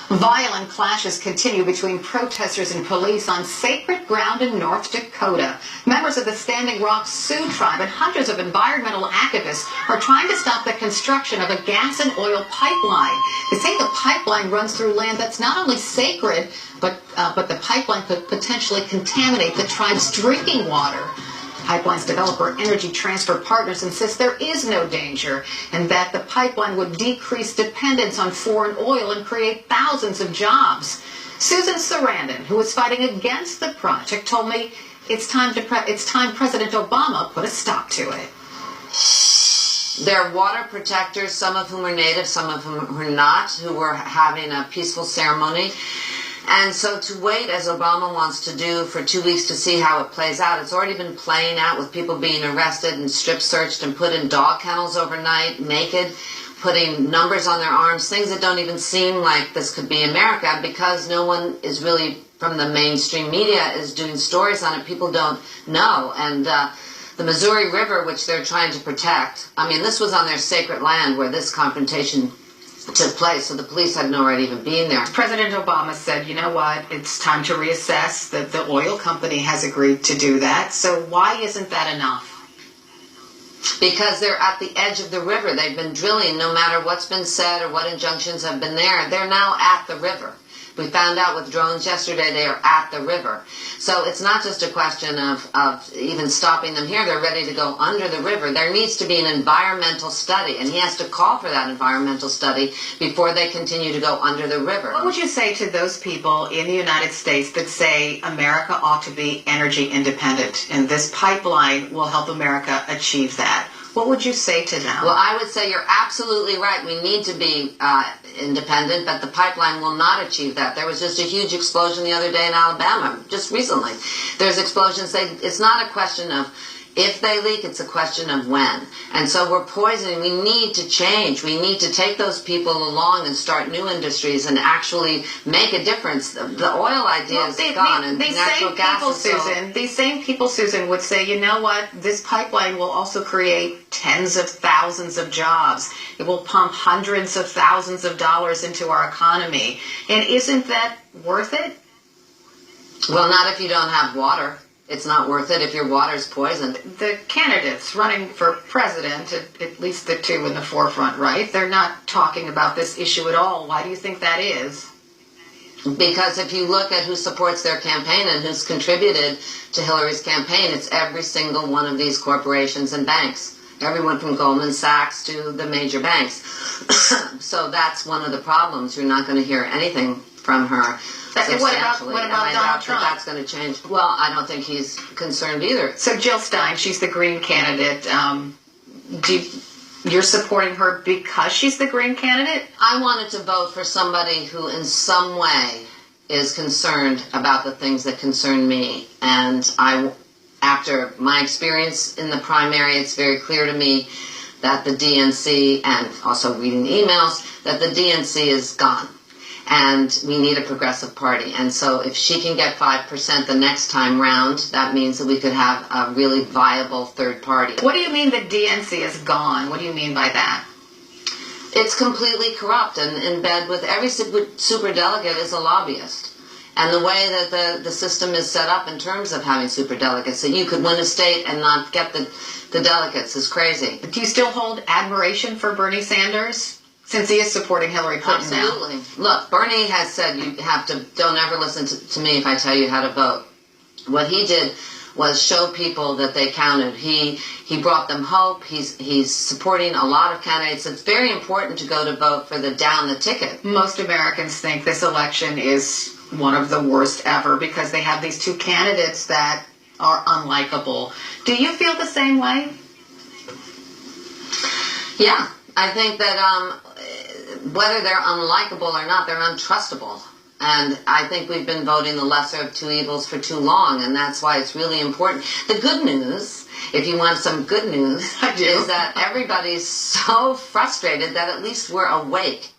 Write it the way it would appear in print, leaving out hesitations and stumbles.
Violent clashes continue between protesters and police on sacred ground in North Dakota. Members of the Standing Rock Sioux tribe and hundreds of environmental activists are trying to stop the construction of a gas and oil pipeline. They say the pipeline runs through land that's not only sacred, but the pipeline could potentially contaminate the tribe's drinking water. Pipeline's developer Energy Transfer Partners insists there is no danger and that the pipeline would decrease dependence on foreign oil and create thousands of jobs. Susan Sarandon, who is fighting against the project, told me it's time President Obama put a stop to it. They're water protectors, some of whom are native, some of whom are not, who were having a peaceful ceremony. And so to wait, as Obama wants to do, for 2 weeks to see how it plays out, it's already been playing out with people being arrested and strip searched and put in dog kennels overnight, naked, putting numbers on their arms, things that don't even seem like this could be America, because no one is really, from the mainstream media, is doing stories on it. People don't know. And the Missouri River, which they're trying to protect, I mean, this was on their sacred land where this confrontation took place, so the police had no right even being there. President Obama said, you know what, it's time to reassess. The oil company has agreed to do that, so why isn't that enough? Because they're at the edge of the river. They've been drilling, no matter what's been said or what injunctions have been there. They're now at the river. We found out with drones yesterday they are at the river. So it's not just a question of even stopping them here. They're ready to go under the river. There needs to be an environmental study, and he has to call for that environmental study before they continue to go under the river. What would you say to those people in the United States that say America ought to be energy independent and this pipeline will help America achieve that? What would you say to them? Well, I would say you're absolutely right. We need to be independent, but the pipeline will not achieve that. There was just a huge explosion the other day in Alabama, just recently. There's explosions. It's not a question of if they leak, it's a question of when. And so we're poisoning. We need to change. We need to take those people along and start new industries and actually make a difference. The oil idea is gone, and natural gas is These same people, Susan, would say, you know what, this pipeline will also create tens of thousands of jobs. It will pump hundreds of thousands of dollars into our economy. And isn't that worth it? Well, not if you don't have water. It's not worth it if your water's poisoned. The candidates running for president, at least the two in the forefront, right? They're not talking about this issue at all. Why do you think that is? Because if you look at who supports their campaign and who's contributed to Hillary's campaign, it's every single one of these corporations and banks. Everyone from Goldman Sachs to the major banks. So that's one of the problems. You're not going to hear anything from her. What about Donald Trump? That's going to change. Well, I don't think he's concerned either. So Jill Stein, she's the Green candidate. You're supporting her because she's the Green candidate? I wanted to vote for somebody who in some way is concerned about the things that concern me. And after my experience in the primary, it's very clear to me that the DNC, and also reading the emails, that the DNC is gone. And we need a progressive party. And so if she can get 5% the next time round, that means that we could have a really viable third party. What do you mean the DNC is gone? What do you mean by that? It's completely corrupt and in bed with every superdelegate is a lobbyist. And the way that the system is set up in terms of having superdelegates, that you could win a state and not get the delegates is crazy. Do you still hold admiration for Bernie Sanders? Since he is supporting Hillary Clinton now. Absolutely. Look, Bernie has said don't ever listen to me if I tell you how to vote. What he did was show people that they counted. He brought them hope. He's supporting a lot of candidates. It's very important to go to vote for the down the ticket. Most Americans think this election is one of the worst ever because they have these two candidates that are unlikable. Do you feel the same way? Yeah. I think that whether they're unlikable or not, they're untrustable. And I think we've been voting the lesser of two evils for too long, and that's why it's really important. The good news, if you want some good news, is that everybody's so frustrated that at least we're awake.